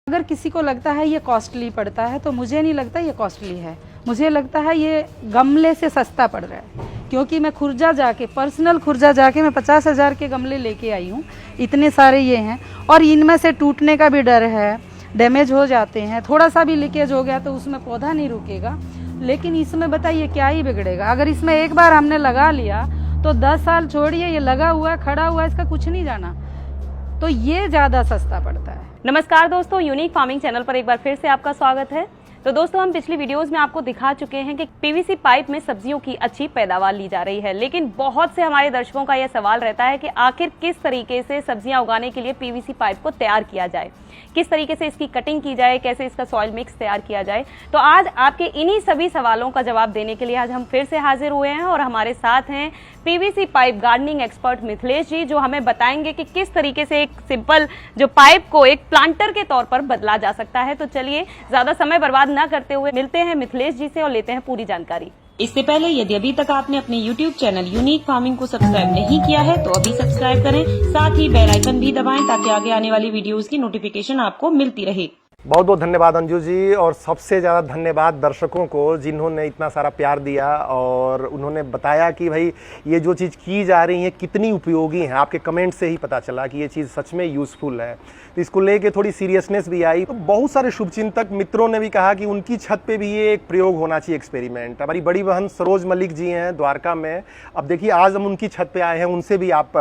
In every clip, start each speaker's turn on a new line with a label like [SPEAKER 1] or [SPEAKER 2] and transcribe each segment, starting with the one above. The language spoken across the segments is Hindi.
[SPEAKER 1] अगर किसी को लगता है ये कॉस्टली पड़ता है तो मुझे नहीं लगता ये कॉस्टली है। मुझे लगता है ये गमले से सस्ता पड़ रहा है, क्योंकि मैं खुर्जा जाके पर्सनल खुर्जा जाके मैं 50,000 के गमले लेके आई हूँ। इतने सारे ये हैं और इनमें से टूटने का भी डर है, डैमेज हो जाते हैं, थोड़ा सा भी लीकेज हो गया तो उसमें पौधा नहीं रुकेगा। लेकिन इसमें बताइए क्या ही बिगड़ेगा। अगर इसमें एक बार हमने लगा लिया तो 10 साल छोड़िए, ये लगा हुआ है, खड़ा हुआ है, इसका कुछ नहीं जाना, तो ये ज़्यादा सस्ता पड़ता है।
[SPEAKER 2] नमस्कार दोस्तों, यूनिक फार्मिंग चैनल पर एक बार फिर से आपका स्वागत है। तो दोस्तों, हम पिछली वीडियोस में आपको दिखा चुके हैं कि पीवीसी पाइप में सब्जियों की अच्छी पैदावार ली जा रही है, लेकिन बहुत से हमारे दर्शकों का यह सवाल रहता है कि आखिर किस तरीके से सब्जियां उगाने के लिए पीवीसी पाइप को तैयार किया जाए, किस तरीके से इसकी कटिंग की जाए, कैसे इसका सॉइल मिक्स तैयार किया जाए। तो आज आपके इन्हीं सभी सवालों का जवाब देने के लिए आज हम फिर से हाजिर हुए हैं और हमारे साथ हैं PVC pipe gardening expert Mithilesh ji, जो हमें बताएंगे कि किस तरीके से एक सिंपल जो पाइप को एक प्लांटर के तौर पर बदला जा सकता है। तो चलिए ज्यादा समय बर्बाद न करते हुए मिलते हैं मिथिलेश जी से और लेते हैं पूरी जानकारी।
[SPEAKER 3] इससे पहले यदि अभी तक आपने अपने YouTube चैनल यूनिक फार्मिंग को सब्सक्राइब नहीं किया है तो अभी सब्सक्राइब करें, साथ ही बेल आइकन भी दबाएं ताकि आगे आने वाली वीडियोस की नोटिफिकेशन आपको मिलती रहे।
[SPEAKER 4] बहुत बहुत धन्यवाद अंजू जी, और सबसे ज़्यादा धन्यवाद दर्शकों को जिन्होंने इतना सारा प्यार दिया और उन्होंने बताया कि भाई ये जो चीज़ की जा रही है कितनी उपयोगी है। आपके कमेंट से ही पता चला कि ये चीज़ सच में यूज़फुल है, तो इसको लेके थोड़ी सीरियसनेस भी आई। तो बहुत सारे शुभचिंतक मित्रों ने भी कहा कि उनकी छत पे भी ये एक प्रयोग होना चाहिए, एक्सपेरिमेंट। हमारी बड़ी बहन सरोज मलिक जी हैं द्वारका में। अब देखिए आज हम उनकी छत पे आए हैं, उनसे भी आप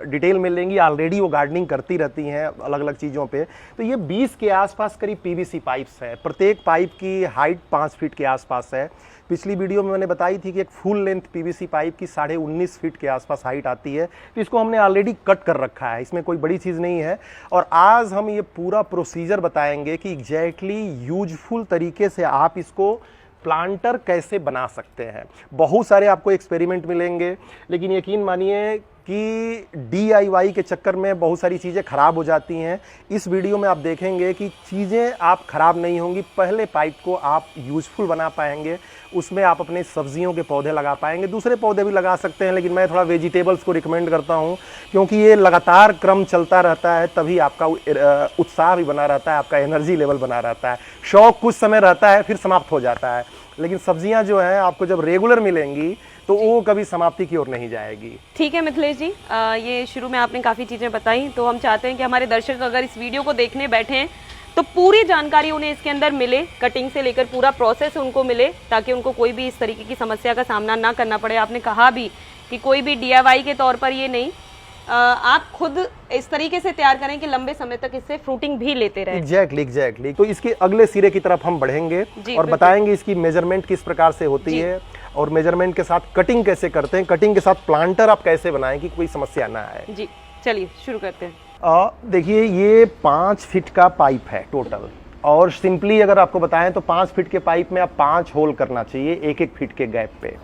[SPEAKER 4] डिटेल मिल लेंगी। ऑलरेडी वो गार्डनिंग करती रहती हैं अलग अलग चीज़ों पर। तो ये 20 के आसपास करीब पीवीसी पाइप्स है। प्रत्येक पाइप की हाइट 5 फीट के आसपास है। पिछली वीडियो में मैंने बताई थी कि एक फुल लेंथ पीवीसी पाइप की 19.5 फीट के आसपास हाइट आती है। तो इसको हमने ऑलरेडी कट कर रखा है, इसमें कोई बड़ी चीज़ नहीं है। और आज हम ये पूरा प्रोसीजर बताएंगे कि एग्जैक्टली यूजफुल तरीके से आप इसको प्लांटर कैसे बना सकते हैं। बहुत सारे आपको एक्सपेरिमेंट मिलेंगे, लेकिन यकीन मानिए कि DIY के चक्कर में बहुत सारी चीज़ें ख़राब हो जाती हैं। इस वीडियो में आप देखेंगे कि चीज़ें आप ख़राब नहीं होंगी। पहले पाइप को आप यूज़फुल बना पाएंगे, उसमें आप अपने सब्जियों के पौधे लगा पाएंगे। दूसरे पौधे भी लगा सकते हैं, लेकिन मैं थोड़ा वेजिटेबल्स को रिकमेंड करता हूं, क्योंकि ये लगातार क्रम चलता रहता है, तभी आपका उत्साह भी बना रहता है, आपका एनर्जी लेवल बना रहता है। शौक कुछ समय रहता है फिर समाप्त हो जाता है, लेकिन सब्जियाँ जो हैं आपको जब रेगुलर मिलेंगी तो वो कभी समाप्ति की ओर नहीं जाएगी।
[SPEAKER 2] ठीक है मिथिलेश जी, ये शुरू में आपने काफ़ी चीज़ें बताई, तो हम चाहते हैं कि हमारे दर्शक अगर इस वीडियो को देखने बैठे हैं तो पूरी जानकारी उन्हें इसके अंदर मिले, कटिंग से लेकर पूरा प्रोसेस उनको मिले, ताकि उनको कोई भी इस तरीके की समस्या का सामना ना करना पड़े। आपने कहा भी कि कोई भी DIY के तौर पर ये नहीं, आप खुद इस तरीके से तैयार करें कि लंबे समय तक इससे फ्रूटिंग भी लेते रहें।
[SPEAKER 4] एग्जैक्टली। तो इसके अगले सिरे की तरफ हम बढ़ेंगे और बताएंगे इसकी मेजरमेंट किस प्रकार से होती है और मेजरमेंट के साथ कटिंग कैसे करते हैं, कटिंग के साथ प्लांटर आप कैसे बनाएं कि कोई समस्या ना आए। जी
[SPEAKER 2] चलिए शुरू करते हैं।
[SPEAKER 4] देखिए ये 5 फीट का पाइप है टोटल, और सिंपली अगर आपको बताएं तो 5 फीट के पाइप में आप 5 होल करना चाहिए 1-1 फीट के गैप पे।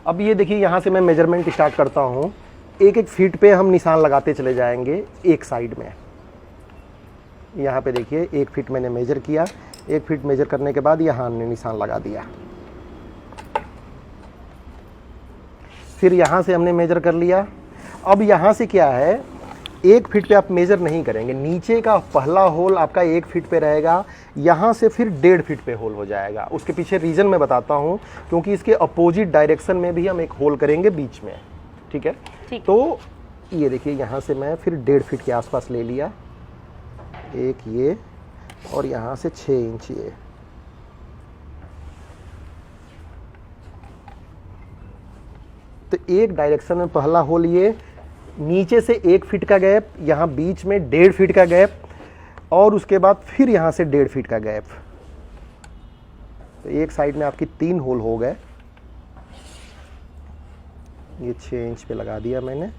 [SPEAKER 4] अब ये देखिए यहाँ से मैं मेजरमेंट स्टार्ट करता हूँ। 1-1 फीट पे हम निशान लगाते चले जाएंगे एक साइड में। यहाँ पे देखिए 1 फीट मैंने मेजर किया, 1 फीट मेजर करने के बाद यहाँ हमने निशान लगा दिया। फिर यहाँ से हमने मेजर कर लिया। अब यहाँ से क्या है, 1 फीट पे आप मेजर नहीं करेंगे, नीचे का पहला होल आपका 1 फीट पे रहेगा, यहाँ से फिर 1.5 फीट पे होल हो जाएगा। उसके पीछे रीज़न मैं बताता हूँ, क्योंकि इसके अपोजिट डायरेक्शन में भी हम एक होल करेंगे बीच में। ठीक है, तो ये देखिए यहाँ से मैं फिर 1.5 फीट के आसपास ले लिया, एक ये और यहाँ से 6 इंच ये। तो एक डायरेक्शन में पहला होल ये, नीचे से 1 फीट का गैप, यहाँ बीच में 1.5 फीट का गैप, और उसके बाद फिर यहाँ से 1.5 फीट का गैप। तो एक साइड में आपकी 3 होल हो गए। ये 6 इंच पे लगा दिया मैंने।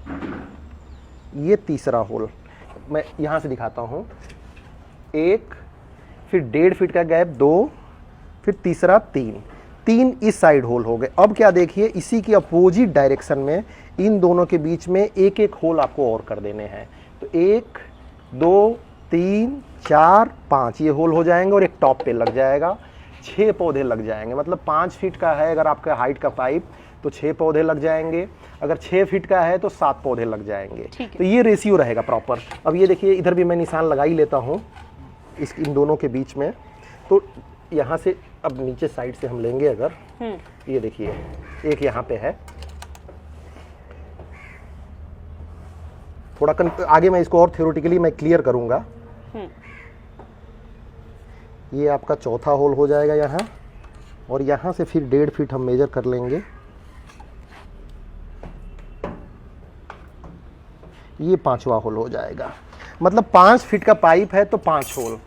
[SPEAKER 4] ये तीसरा होल मैं यहाँ से दिखाता हूँ, 1, फिर 1.5 फीट का गैप 2, फिर तीसरा 3 इस साइड होल हो गए। अब क्या देखिए, इसी की अपोजिट डायरेक्शन में इन दोनों के बीच में 1-1 होल आपको और कर देने हैं। तो 1, 2, 3, 4, 5 ये होल हो जाएंगे और एक टॉप पे लग जाएगा। 6 पौधे लग जाएंगे। मतलब 5 फीट का है अगर आपका हाइट का पाइप तो 6 पौधे लग जाएंगे, अगर 6 फीट का है तो 7 पौधे लग जाएंगे। तो ये रेशियो रहेगा प्रॉपर। अब ये देखिए इधर भी मैं निशान लगा ही लेता हूँ। इन दोनों के बीच में। तो यहाँ से अब नीचे साइड से हम लेंगे अगर, ये देखिए एक यहाँ पे है, थोड़ा आगे मैं इसको और थ्योरेटिकली मैं क्लियर करूंगा। ये आपका चौथा होल हो जाएगा यहाँ, और यहाँ से फिर 1.5 फीट हम मेजर कर लेंगे। ये 5वां होल हो जाएगा। मतलब 5 फीट का पाइप है तो 5 होल,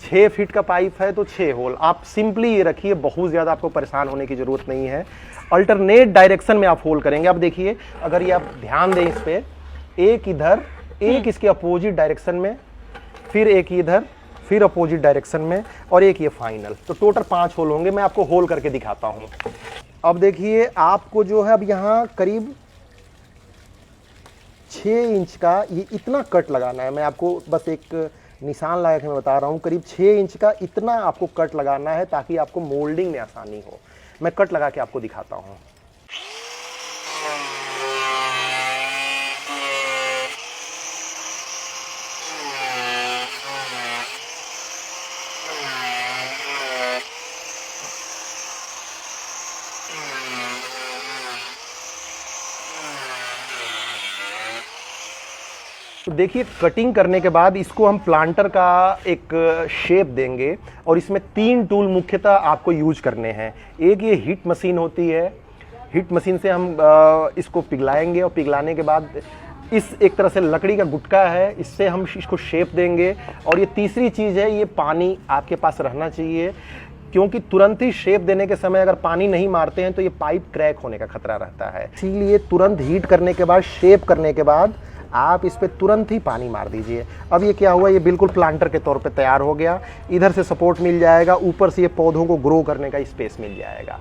[SPEAKER 4] 6 फीट का पाइप है तो 6 होल। आप सिंपली ये रखिए, बहुत ज़्यादा आपको परेशान होने की ज़रूरत नहीं है। अल्टरनेट डायरेक्शन में आप होल करेंगे। अब देखिए, अगर ये आप ध्यान दें इस पे, एक इधर, एक इसके अपोजिट डायरेक्शन में, फिर एक इधर, फिर अपोजिट डायरेक्शन में, और एक ये फाइनल। तो टोटल 5 होल होंगे। मैं आपको होल करके दिखाता हूँ। अब देखिए, आपको जो है अब यहाँ करीब 6 इंच का ये इतना कट लगाना है। मैं आपको बस एक निशान लगा के मैं बता रहा हूँ, करीब 6 इंच का इतना आपको कट लगाना है ताकि आपको मोल्डिंग में आसानी हो। मैं कट लगा के आपको दिखाता हूँ। तो देखिए, कटिंग करने के बाद इसको हम प्लांटर का एक शेप देंगे, और इसमें 3 टूल मुख्यतः आपको यूज करने हैं। एक ये हीट मशीन होती है, हीट मशीन से हम इसको पिघलाएंगे, और पिघलाने के बाद इस एक तरह से लकड़ी का गुटका है, इससे हम इसको शेप देंगे। और ये तीसरी चीज़ है, ये पानी आपके पास रहना चाहिए, क्योंकि तुरंत ही शेप देने के समय अगर पानी नहीं मारते हैं तो ये पाइप क्रैक होने का खतरा रहता है। इसीलिए तुरंत हीट करने के बाद, शेप करने के बाद आप इस पे तुरंत ही पानी मार दीजिए। अब ये क्या हुआ, ये बिल्कुल प्लांटर के तौर पे तैयार हो गया। इधर से सपोर्ट मिल जाएगा, ऊपर से ये पौधों को ग्रो करने का स्पेस मिल जाएगा।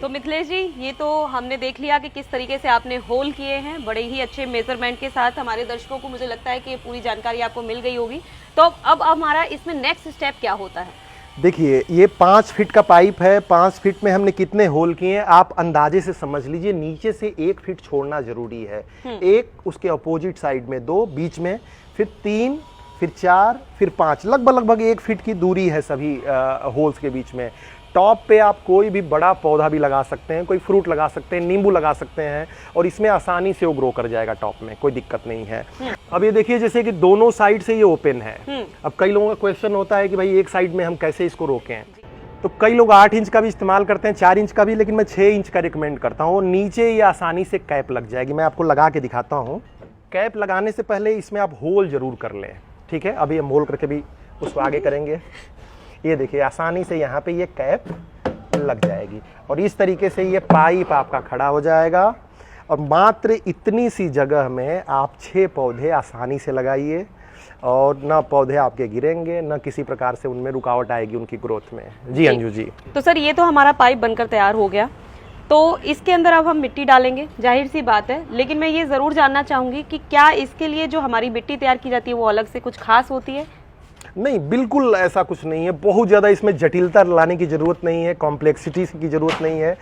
[SPEAKER 2] तो मिथिलेश जी, ये तो हमने देख लिया कि किस तरीके से आपने होल किए हैं, बड़े ही अच्छे मेजरमेंट के साथ। हमारे दर्शकों को मुझे लगता है कि ये पूरी जानकारी आपको मिल गई होगी। तो अब हमारा इसमें नेक्स्ट स्टेप क्या होता है?
[SPEAKER 4] देखिए, ये 5 फीट का पाइप है। 5 फीट में हमने कितने होल किए हैं आप अंदाजे से समझ लीजिए। नीचे से 1 फीट छोड़ना जरूरी है। एक, उसके अपोजिट साइड में 2, बीच में फिर 3, फिर 4, फिर 5, लगभग 1 फीट की दूरी है सभी होल्स के बीच में। टॉप पे आप कोई भी बड़ा पौधा भी लगा सकते हैं, कोई फ्रूट लगा सकते हैं, नींबू लगा सकते हैं, और इसमें आसानी से वो ग्रो कर जाएगा टॉप में, कोई दिक्कत नहीं है। अब ये देखिए, जैसे कि दोनों साइड से ये ओपन है। अब कई लोगों का क्वेश्चन होता है कि भाई एक साइड में हम कैसे इसको रोकें। तो कई लोग 8 इंच का भी इस्तेमाल करते हैं, 4 इंच का भी, लेकिन मैं 6 इंच का रिकमेंड करता हूँ। नीचे ये आसानी से कैप लग जाएगी। मैं आपको लगा के दिखाता हूँ। कैप लगाने से पहले इसमें आप होल जरूर कर लें, ठीक है। अभी हम होल करके भी उसको आगे करेंगे। ये देखिए, आसानी से यहाँ पे ये कैप लग जाएगी, और इस तरीके से ये पाइप आपका खड़ा हो जाएगा। और मात्र इतनी सी जगह में आप 6 पौधे आसानी से लगाइए, और ना पौधे आपके गिरेंगे, ना किसी प्रकार से उनमें रुकावट आएगी उनकी ग्रोथ में। जी अंजू जी।
[SPEAKER 2] तो सर, ये तो हमारा पाइप बनकर तैयार हो गया। तो इसके अंदर अब हम मिट्टी डालेंगे, जाहिर सी बात है। लेकिन मैं ये जरूर जानना चाहूंगी कि क्या इसके लिए जो हमारी मिट्टी तैयार की जाती है वो अलग से कुछ खास होती है?
[SPEAKER 4] नहीं, बिल्कुल ऐसा कुछ नहीं है। बहुत ज़्यादा इसमें जटिलता लाने की ज़रूरत नहीं है, कॉम्प्लेक्सिटी की ज़रूरत नहीं है।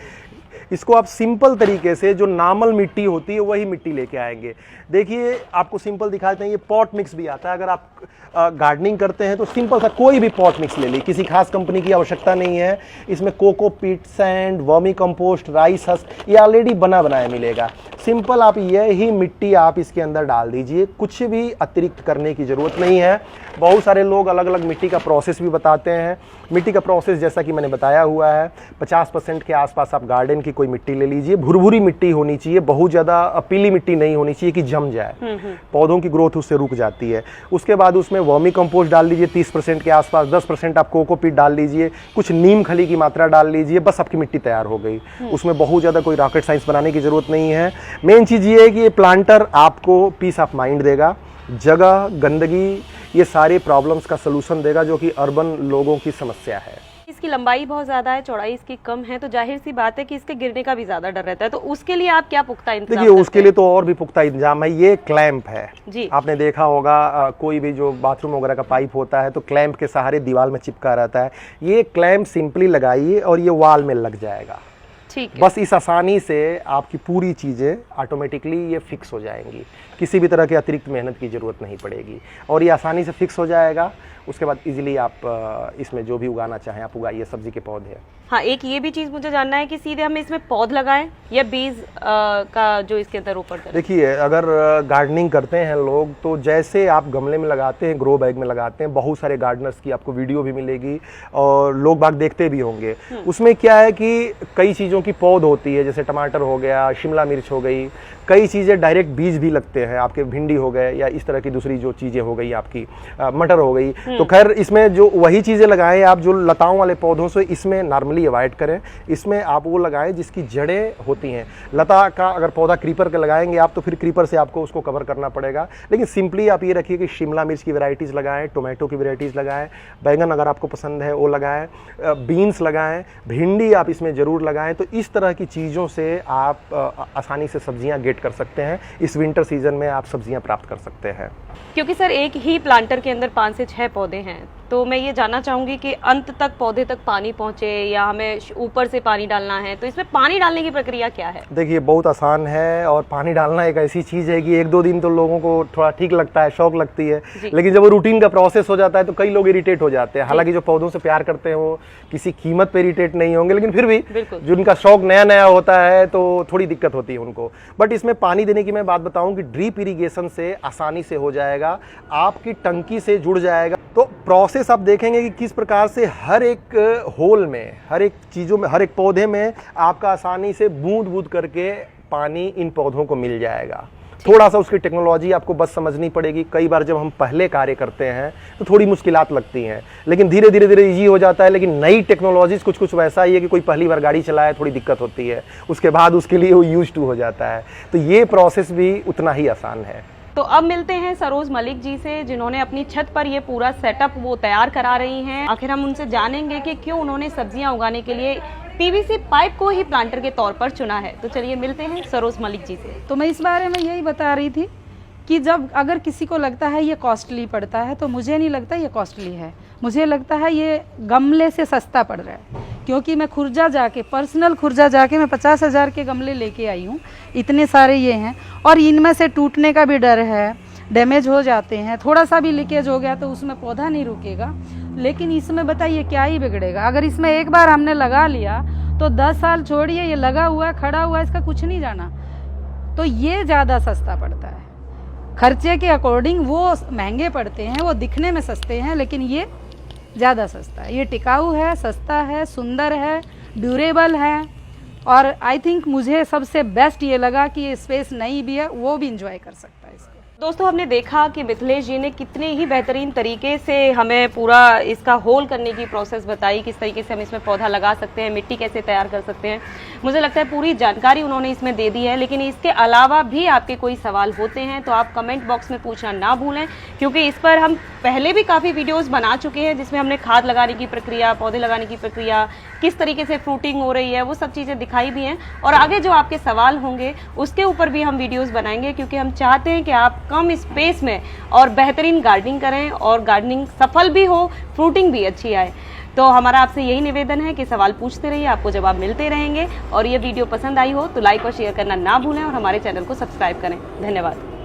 [SPEAKER 4] इसको आप सिंपल तरीके से, जो नॉर्मल मिट्टी होती है वही मिट्टी लेके आएंगे। देखिए, आपको सिंपल दिखाते हैं। ये पॉट मिक्स भी आता है। अगर आप गार्डनिंग करते हैं तो सिंपल सा कोई भी पॉट मिक्स ले ली, किसी खास कंपनी की आवश्यकता नहीं है। इसमें cocopeat, sand, vermi compost, rice husk, ये ऑलरेडी बना बनाया मिलेगा। सिंपल आप यही मिट्टी आप इसके अंदर डाल दीजिए, कुछ भी अतिरिक्त करने की ज़रूरत नहीं है। बहुत सारे लोग अलग अलग मिट्टी का प्रोसेस भी बताते हैं। मिट्टी का प्रोसेस जैसा कि मैंने बताया हुआ है, 50% के आसपास आप गार्डन की कोई मिट्टी ले लीजिए। भुरभुरी मिट्टी होनी चाहिए, बहुत ज़्यादा पीली मिट्टी नहीं होनी चाहिए कि जम जाए, पौधों की ग्रोथ उससे रुक जाती है। उसके बाद उसमें वर्मी कंपोस्ट डाल लीजिए 30% के आसपास, 10% आप कोकोपीट डाल लीजिए, कुछ नीम खली की मात्रा डाल लीजिए, बस आपकी मिट्टी तैयार हो गई। उसमें बहुत ज़्यादा कोई रॉकेट साइंस बनाने की ज़रूरत नहीं है। मेन चीज़ ये है कि ये प्लांटर आपको पीस ऑफ माइंड देगा। जगह, गंदगी, ये सारे प्रॉब्लम्स का सलूशन देगा, जो कि अर्बन लोगों की समस्या है।
[SPEAKER 2] इसकी लंबाई बहुत ज़्यादा है, चौड़ाई इसकी कम है, तो जाहिर सी बात है कि इसके गिरने का भी ज़्यादा डर रहता है। तो उसके लिए आप क्या पुख्ता इंतजाम
[SPEAKER 4] देखिए, उसके लिए तो और भी पुख्ता इंतजाम है। ये क्लैंप है
[SPEAKER 2] जी।
[SPEAKER 4] आपने देखा होगा, कोई भी जो बाथरूम वगैरह का पाइप होता है तो क्लैंप के सहारे दीवार में चिपका रहता है। ये क्लैंप सिंपली लगाइए और ये वॉल में लग जाएगा।
[SPEAKER 2] ठीक है।
[SPEAKER 4] बस इस आसानी से आपकी पूरी चीज़ें ऑटोमेटिकली ये फिक्स हो जाएंगी। किसी भी तरह की अतिरिक्त मेहनत की ज़रूरत नहीं पड़ेगी, और ये आसानी से फिक्स हो जाएगा। उसके बाद इजीली आप इसमें जो भी उगाना चाहें आप उगाइए, सब्जी के पौधे।
[SPEAKER 2] हाँ, एक ये भी चीज मुझे जानना है कि सीधे हम इसमें पौध लगाएं या बीज का जो इसके अंदर ऊपर करें?
[SPEAKER 4] देखिए, अगर गार्डनिंग करते हैं लोग तो जैसे आप गमले में लगाते हैं, ग्रो बैग में लगाते हैं, बहुत सारे गार्डनर्स की आपको वीडियो भी मिलेगी और लोग बाग देखते भी होंगे। उसमें क्या है कि कई चीज़ों की पौध होती है, जैसे टमाटर हो गया, शिमला मिर्च हो गई, कई चीज़ें डायरेक्ट बीज भी लगते हैं, आपके भिंडी हो गए या इस तरह की दूसरी जो चीज़ें हो गई आपकी मटर हो गई। तो खैर इसमें जो वही चीज़ें लगाएं आप जो लताओं वाले पौधों से, इसमें नॉर्मली अवॉइड करें। इसमें आप वो लगाएं जिसकी जड़ें होती हैं। लता का अगर पौधा क्रीपर के लगाएंगे आप तो फिर क्रीपर से आपको उसको कवर करना पड़ेगा। लेकिन सिंपली आप ये रखिए कि शिमला मिर्च की वैरायटीज़ लगाएं, टोमेटो की वैरायटीज़ लगाएं, बैंगन अगर आपको पसंद है वो लगाएं, बीन्स लगाएं, भिंडी आप इसमें ज़रूर लगाएं। तो इस तरह की चीज़ों से आप आसानी से सब्जियां गेट कर सकते हैं। इस विंटर सीजन में आप सब्जियां प्राप्त कर सकते हैं।
[SPEAKER 2] क्योंकि सर एक ही प्लांटर के अंदर 5 से 6 पौधे हैं, तो मैं ये जानना चाहूंगी कि अंत तक पौधे तक पानी पहुंचे या हमें ऊपर से पानी डालना है, तो इसमें पानी डालने की प्रक्रिया क्या है?
[SPEAKER 4] देखिए, बहुत आसान है और पानी डालना एक ऐसी चीज़ है कि 1-2 दिन तो लोगों को थोड़ा ठीक लगता है, शौक लगती है, लेकिन जब वो रूटीन का प्रोसेस हो जाता है तो कई लोग इरिटेट हो जाते हैं। हालांकि जो पौधों से प्यार करते हैं वो किसी कीमत पे इरिटेट नहीं होंगे, लेकिन फिर भी जिनका शौक नया नया होता है तो थोड़ी दिक्कत होती है उनको। बट इसमें पानी देने की मैं बात बताऊं कि ड्रिप इरिगेशन से आसानी से हो जाएगा, आपकी टंकी से जुड़ जाएगा। तो प्रोसेस आप देखेंगे कि किस प्रकार से हर एक होल में, हर एक चीज़ों में, हर एक पौधे में आपका आसानी से बूंद बूंद करके पानी इन पौधों को मिल जाएगा। थोड़ा सा उसकी टेक्नोलॉजी आपको बस समझनी पड़ेगी। कई बार जब हम पहले कार्य करते हैं तो थोड़ी मुश्किलात लगती हैं, लेकिन धीरे धीरे इजी हो जाता है। लेकिन नई टेक्नोलॉजीज कुछ वैसा ही है कि कोई पहली बार गाड़ी चलाए थोड़ी दिक्कत होती है, उसके बाद उसके लिए वो यूज टू हो जाता है। तो ये प्रोसेस भी उतना ही आसान है।
[SPEAKER 2] तो अब मिलते हैं सरोज मलिक जी से, जिन्होंने अपनी छत पर ये पूरा सेटअप वो तैयार करा रही हैं। आखिर हम उनसे जानेंगे कि क्यों उन्होंने सब्जियां उगाने के लिए पीवीसी पाइप को ही प्लांटर के तौर पर चुना है। तो चलिए मिलते हैं सरोज मलिक जी से।
[SPEAKER 1] तो मैं इस बारे में यही बता रही थी कि जब अगर किसी को लगता है ये कॉस्टली पड़ता है, तो मुझे नहीं लगता ये कॉस्टली है। मुझे लगता है ये गमले से सस्ता पड़ रहा है, क्योंकि मैं खुर्जा जाके, पर्सनल खुर्जा जाके मैं 50,000 के गमले लेके आई हूँ। इतने सारे ये हैं और इनमें से टूटने का भी डर है, डैमेज हो जाते हैं, थोड़ा सा भी लीकेज हो गया तो उसमें पौधा नहीं रुकेगा। लेकिन इसमें बताइए क्या ही बिगड़ेगा। अगर इसमें एक बार हमने लगा लिया तो 10 साल छोड़िए, ये लगा हुआ है, खड़ा हुआ है, इसका कुछ नहीं जाना। तो ये ज़्यादा सस्ता पड़ता है। खर्चे के अकॉर्डिंग वो महंगे पड़ते हैं, वो दिखने में सस्ते हैं, लेकिन ये ज़्यादा सस्ता है। ये टिकाऊ है, सस्ता है, सुंदर है, ड्यूरेबल है और आई थिंक मुझे सबसे बेस्ट ये लगा कि ये स्पेस नई भी है, वो भी इंजॉय कर सकता है इसको।
[SPEAKER 2] दोस्तों, हमने देखा कि मिथिलेश जी ने कितने ही बेहतरीन तरीके से हमें पूरा इसका होल करने की प्रोसेस बताई, किस तरीके से हम इसमें पौधा लगा सकते हैं, मिट्टी कैसे तैयार कर सकते हैं। मुझे लगता है पूरी जानकारी उन्होंने इसमें दे दी है। लेकिन इसके अलावा भी आपके कोई सवाल होते हैं तो आप कमेंट बॉक्स में पूछना ना भूलें, क्योंकि इस पर हम पहले भी काफ़ी वीडियोज़ बना चुके हैं जिसमें हमने खाद लगाने की प्रक्रिया, पौधे लगाने की प्रक्रिया, किस तरीके से फ्रूटिंग हो रही है, वो सब चीज़ें दिखाई भी हैं। और आगे जो आपके सवाल होंगे उसके ऊपर भी हम वीडियोज़ बनाएंगे, क्योंकि हम चाहते हैं कि आप कम स्पेस में और बेहतरीन गार्डनिंग करें और गार्डनिंग सफल भी हो, फ्रूटिंग भी अच्छी आए। तो हमारा आपसे यही निवेदन है कि सवाल पूछते रहिए, आपको जवाब मिलते रहेंगे। और ये वीडियो पसंद आई हो तो लाइक और शेयर करना ना भूलें और हमारे चैनल को सब्सक्राइब करें। धन्यवाद।